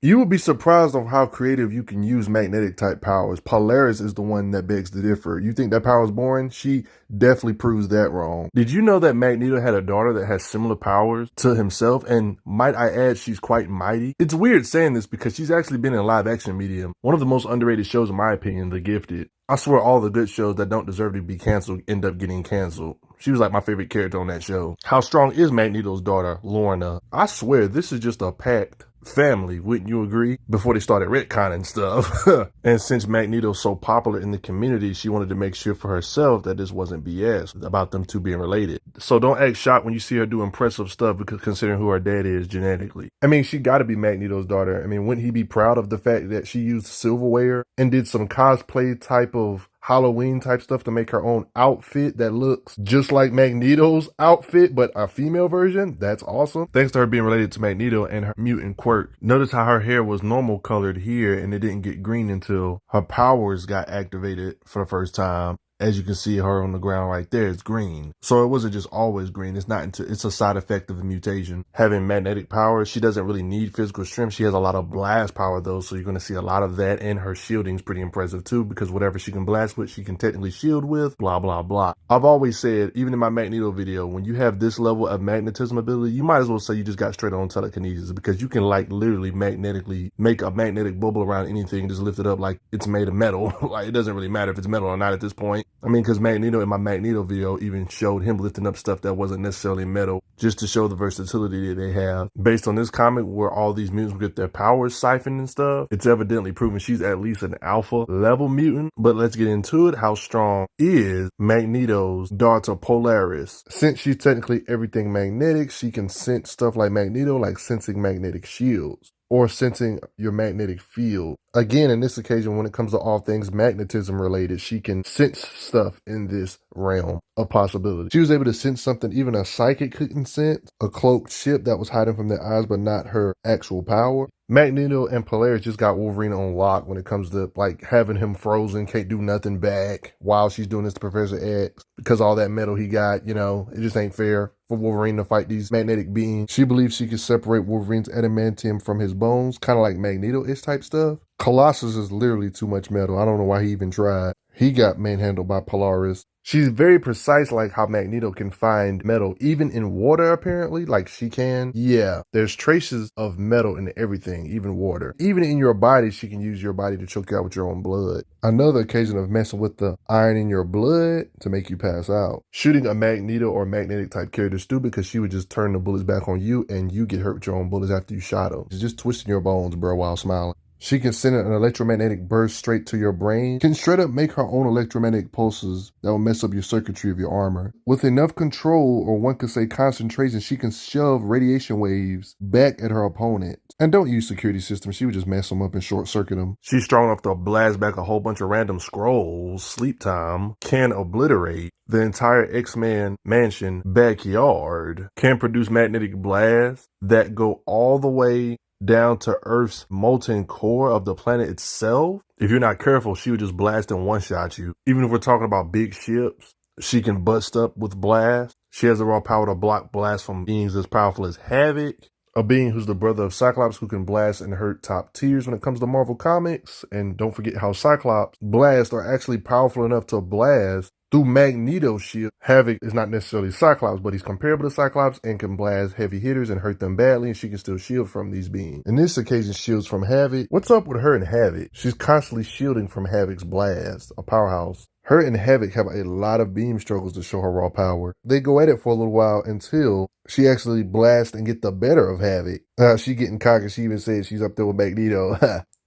You would be surprised of how creative you can use magnetic type powers. Polaris is the one that begs to differ. You think that power is boring? She definitely proves that wrong. Did you know that Magneto had a daughter that has similar powers to himself? And might I add, she's quite mighty? It's weird saying this because she's actually been in live action medium. One of the most underrated shows in my opinion, The Gifted. I swear all the good shows that don't deserve to be canceled end up getting canceled. She was like my favorite character on that show. How strong is Magneto's daughter, Lorna? I swear this is just a pact family, wouldn't you agree? Before they started retconning stuff. And since Magneto's so popular in the community, she wanted to make sure for herself that this wasn't BS about them two being related. So don't act shocked when you see her do impressive stuff because considering who her dad is genetically. I mean, she gotta be Magneto's daughter. I mean, wouldn't he be proud of the fact that she used silverware and did some cosplay type of Halloween type stuff to make her own outfit that looks just like Magneto's outfit, but a female version? That's awesome. Thanks to her being related to Magneto and her mutant quirk. Notice how her hair was normal colored here and it didn't get green until her powers got activated for the first time. As you can see her on the ground right there, it's green. So it wasn't just always green. It's a side effect of the mutation. Having magnetic power, she doesn't really need physical strength. She has a lot of blast power though. So you're going to see a lot of that, and her shielding's pretty impressive too, because whatever she can blast with, she can technically shield with, blah, blah, blah. I've always said, even in my Magneto video, when you have this level of magnetism ability, you might as well say you just got straight on telekinesis, because you can like literally magnetically make a magnetic bubble around anything, just lift it up like it's made of metal. Like it doesn't really matter if it's metal or not at this point. I mean, because Magneto in my Magneto video even showed him lifting up stuff that wasn't necessarily metal, just to show the versatility that they have. Based on this comic where all these mutants get their powers siphoned and stuff, it's evidently proven she's at least an alpha level mutant. But let's get into it. How strong is Magneto's daughter Polaris? Since she's technically everything magnetic, she can sense stuff like Magneto, like sensing magnetic shields or sensing your magnetic field. Again, in this occasion, when it comes to all things magnetism related, she can sense stuff in this realm of possibility. She was able to sense something even a psychic couldn't sense, a cloaked ship that was hiding from their eyes, but not her actual power. Magneto and Polaris just got Wolverine on lock when it comes to like having him frozen, can't do nothing back while she's doing this to Professor X because all that metal he got, you know, it just ain't fair for Wolverine to fight these magnetic beings. She believes she can separate Wolverine's adamantium from his bones, kind of like Magneto-ish type stuff. Colossus is literally too much metal. I don't know why he even tried. He got manhandled by Polaris. She's very precise, like how Magneto can find metal, even in water, apparently, like she can. Yeah, there's traces of metal in everything, even water. Even in your body, she can use your body to choke you out with your own blood. Another occasion of messing with the iron in your blood to make you pass out. Shooting a Magneto or magnetic type character is stupid because she would just turn the bullets back on you and you get hurt with your own bullets after you shot them. She's just twisting your bones, bro, while smiling. She can send an electromagnetic burst straight to your brain, can straight up make her own electromagnetic pulses that will mess up your circuitry of your armor. With enough control, or one could say concentration, she can shove radiation waves back at her opponent. And don't use security systems, she would just mess them up and short circuit them. She's strong enough to blast back a whole bunch of random scrolls, sleep time, can obliterate the entire X-Men mansion backyard, can produce magnetic blasts that go all the way down to Earth's molten core of the planet itself. If you're not careful, she would just blast and one-shot you. Even if we're talking about big ships, she can bust up with blast. She has the raw power to block blasts from beings as powerful as Havoc, a being who's the brother of Cyclops who can blast and hurt top tiers when it comes to Marvel Comics. And don't forget how Cyclops blasts are actually powerful enough to blast through Magneto's shield. Havoc is not necessarily Cyclops, but he's comparable to Cyclops and can blast heavy hitters and hurt them badly, and she can still shield from these beings. In this occasion, shields from Havoc. What's up with her and Havoc? She's constantly shielding from Havoc's blast, a powerhouse. Her and Havoc have a lot of beam struggles to show her raw power. They go at it for a little while until she actually blasts and get the better of Havoc. She getting cocky. She even said she's up there with Magneto.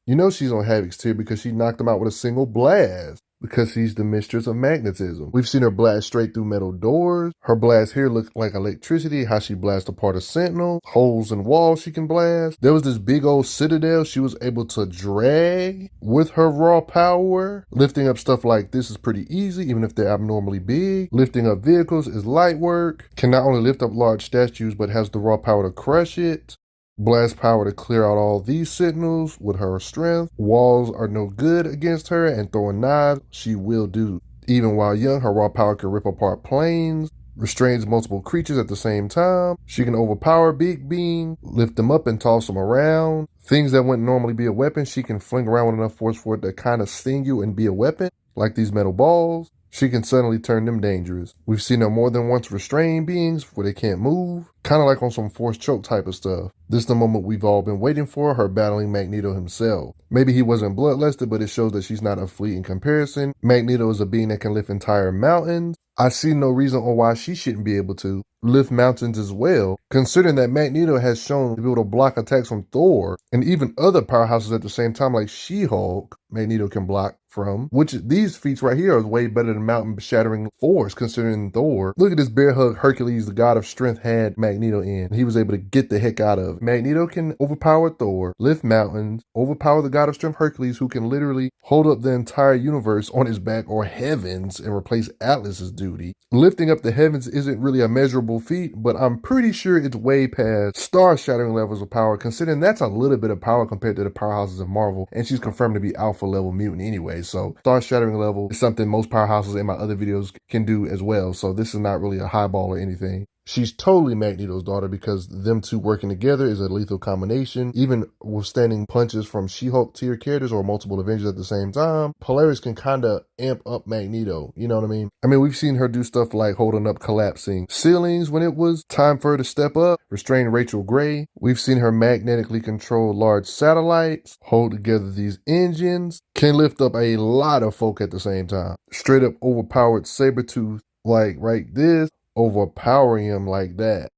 You know she's on Havoc's tier because she knocked him out with a single blast. Because she's the mistress of magnetism. We've seen her blast straight through metal doors. Her blast here looked like electricity, how she blasts apart a sentinel, holes in walls she can blast. There was this big old citadel she was able to drag with her raw power. Lifting up stuff like this is pretty easy, even if they're abnormally big. Lifting up vehicles is light work. Can not only lift up large statues, but has the raw power to crush it. Blast power to clear out all these sentinels with her strength. Walls are no good against her, and throwing knives she will do. Even while young, her raw power can rip apart planes. restrains multiple creatures at the same time. She can overpower big being, lift them up and toss them around. Things that wouldn't normally be a weapon, she can fling around with enough force for it to kind of sting you and be a weapon, like these metal balls. She can suddenly turn them dangerous. We've seen her more than once restrain beings where they can't move, kind of like on some force choke type of stuff. This is the moment we've all been waiting for, her battling Magneto himself. Maybe he wasn't bloodlusted, but it shows that she's not a fleet in comparison. Magneto is a being that can lift entire mountains. I see no reason on why she shouldn't be able to lift mountains as well, considering that Magneto has shown to be able to block attacks from Thor and even other powerhouses at the same time, like She-Hulk. Magneto can block from, which these feats right here are way better than mountain shattering force, considering Thor. Look at this bear hug Hercules, the god of strength, had Magneto in. He was able to get the heck out of it. Magneto can overpower Thor, lift mountains, overpower the god of strength Hercules, who can literally hold up the entire universe on his back, or heavens, and replace Atlas's duty. Lifting up the heavens isn't really a measurable feat, but I'm pretty sure it's way past star-shattering levels of power, considering that's a little bit of power compared to the powerhouses of Marvel, and she's confirmed to be alpha level mutant anyway, so star-shattering level is something most powerhouses in my other videos can do as well, so this is not really a highball or anything. She's totally Magneto's daughter because them two working together is a lethal combination. Even withstanding punches from She-Hulk tier characters or multiple Avengers at the same time, Polaris can kind of amp up Magneto, you know what I mean? We've seen her do stuff like holding up collapsing ceilings when it was time for her to step up, restrain Rachel Gray. We've seen her magnetically control large satellites, hold together these engines, can lift up a lot of folk at the same time. Straight up overpowered Sabretooth, like right this, overpowering him like that.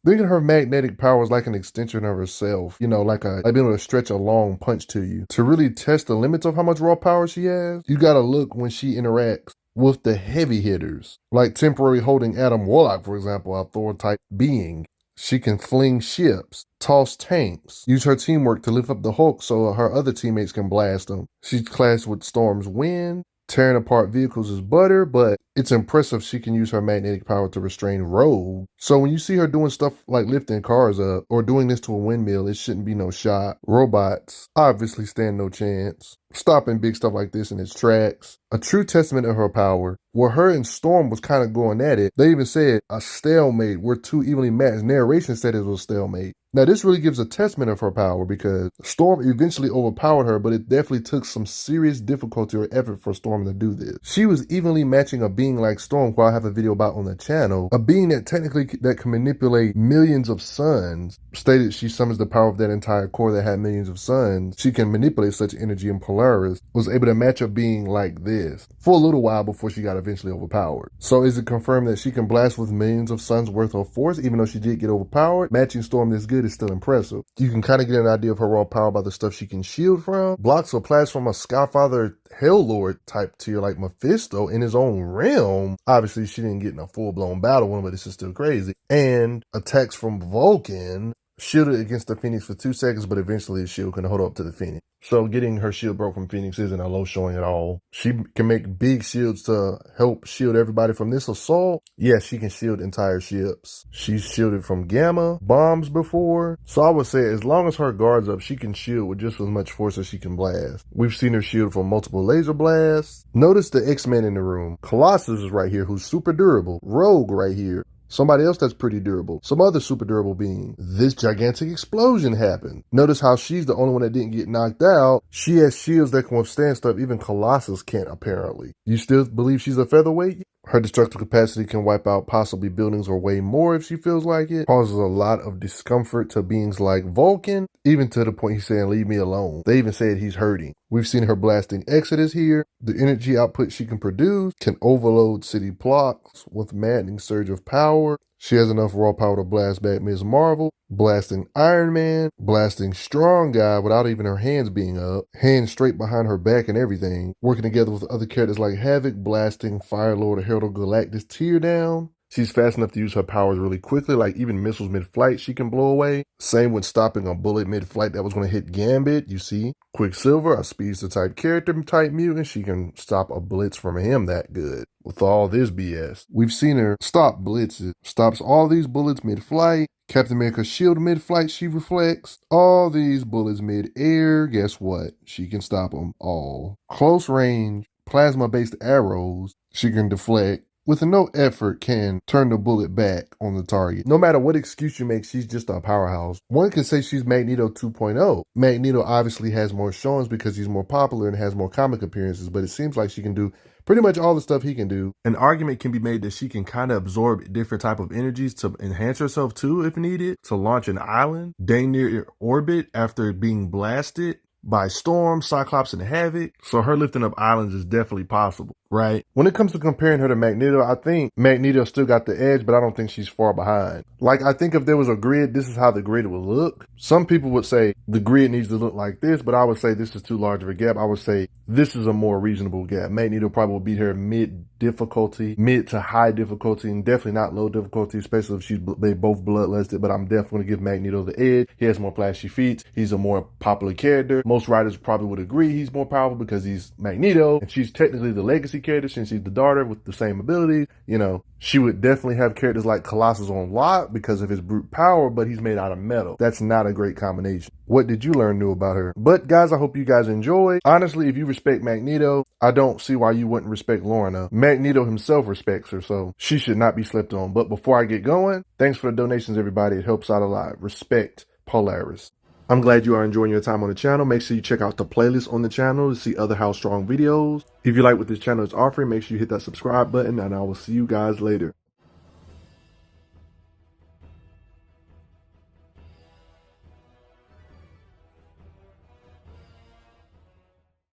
Think of her magnetic powers like an extension of herself, like being able to stretch a long punch to you. To really test the limits of how much raw power she has, you gotta look when she interacts with the heavy hitters, like temporary holding Adam Warlock, for example, a Thor-type being. She can fling ships, toss tanks, use her teamwork to lift up the Hulk so her other teammates can blast them. She's clashed with Storm's wind. Tearing apart vehicles is butter, but it's impressive she can use her magnetic power to restrain Rogue. So when you see her doing stuff like lifting cars up or doing this to a windmill, it shouldn't be no shot. Robots obviously stand no chance. Stopping big stuff like this in its tracks. A true testament of her power. Where her and Storm was kind of going at it, they even said a stalemate. We're two evenly matched. Narration said it was a stalemate. Now this really gives a testament of her power because Storm eventually overpowered her, but it definitely took some serious difficulty or effort for Storm to do this. She was evenly matching a being like Storm, who I have a video about on the channel, a being that technically that can manipulate millions of suns. Stated she summons the power of that entire core that had millions of suns. She can manipulate such energy, and Polaris was able to match a being like this for a little while before she got eventually overpowered. So is it confirmed that she can blast with millions of suns worth of force, even though she did get overpowered? Matching Storm this good is still impressive. You can kind of get an idea of her raw power by the stuff she can shield from. Blocks or blasts from a Skyfather Helllord type tier like Mephisto in his own realm. Obviously, she didn't get in a full-blown battle one, but this is still crazy. And attacks from Vulcan. Shielded against the Phoenix for 2 seconds, but eventually the shield can hold up to the Phoenix. So getting her shield broke from Phoenix isn't a low showing at all. She can make big shields to help shield everybody from this assault. Yes, she can shield entire ships. She's shielded from Gamma bombs before. So I would say as long as her guard's up, she can shield with just as much force as she can blast. We've seen her shield from multiple laser blasts. Notice the X-Men in the room. Colossus is right here, who's super durable. Rogue right here. Somebody else that's pretty durable. Some other super durable being. This gigantic explosion happened. Notice how she's the only one that didn't get knocked out. She has shields that can withstand stuff even Colossus can't, apparently. You still believe she's a featherweight? Her destructive capacity can wipe out possibly buildings or way more if she feels like it. Causes a lot of discomfort to beings like Vulcan, even to the point he's saying, leave me alone. They even said he's hurting. We've seen her blasting Exodus here. The energy output she can produce can overload city blocks with maddening surge of power. She has enough raw power to blast back Ms. Marvel, blasting Iron Man, blasting Strong Guy without even her hands being up, hands straight behind her back and everything, working together with other characters like Havoc, blasting Firelord or Herald of Galactus tear down. She's fast enough to use her powers really quickly, like even missiles mid-flight she can blow away. Same with stopping a bullet mid-flight that was going to hit Gambit, you see. Quicksilver, a speedster type character type mutant, she can stop a blitz from him that good. With all this BS. We've seen her stop blitzes, stops all these bullets mid-flight. Captain America's shield mid-flight, she reflects. All these bullets mid-air, guess what? She can stop them all. Close range, plasma-based arrows, she can deflect. with no effort can turn the bullet back on the target. No matter what excuse you make, she's just a powerhouse. One could say she's Magneto 2.0. Magneto obviously has more showings because he's more popular and has more comic appearances, but it seems like she can do pretty much all the stuff he can do. An argument can be made that she can kind of absorb different type of energies to enhance herself too if needed, to launch an island, Dane near orbit after being blasted by Storm, Cyclops, and Havoc. So her lifting up islands is definitely possible, right? When it comes to comparing her to Magneto, I think Magneto still got the edge, but I don't think she's far behind. Like, I think if there was a grid, this is how the grid would look. Some people would say the grid needs to look like this, but I would say this is too large of a gap. I would say this is a more reasonable gap. Magneto probably will beat her mid difficulty, mid to high difficulty, and definitely not low difficulty, especially if they both bloodlusted, but I'm definitely going to give Magneto the edge. He has more flashy feats. He's a more popular character. Most writers probably would agree he's more powerful because he's Magneto, and she's technically the legacy character since she's the daughter with the same abilities. You know, she would definitely have characters like Colossus on lock because of his brute power, but he's made out of metal. That's not a great combination. What did you learn new about her? But guys, I hope you guys enjoyed. Honestly, if you respect Magneto, I don't see why you wouldn't respect Lorna. Magneto himself respects her, so she should not be slept on. But before I get going, thanks for the donations, everybody. It helps out a lot. Respect Polaris. I'm glad you are enjoying your time on the channel. Make sure you check out the playlist on the channel to see other How Strong videos. If you like what this channel is offering, make sure you hit that subscribe button, and I will see you guys later.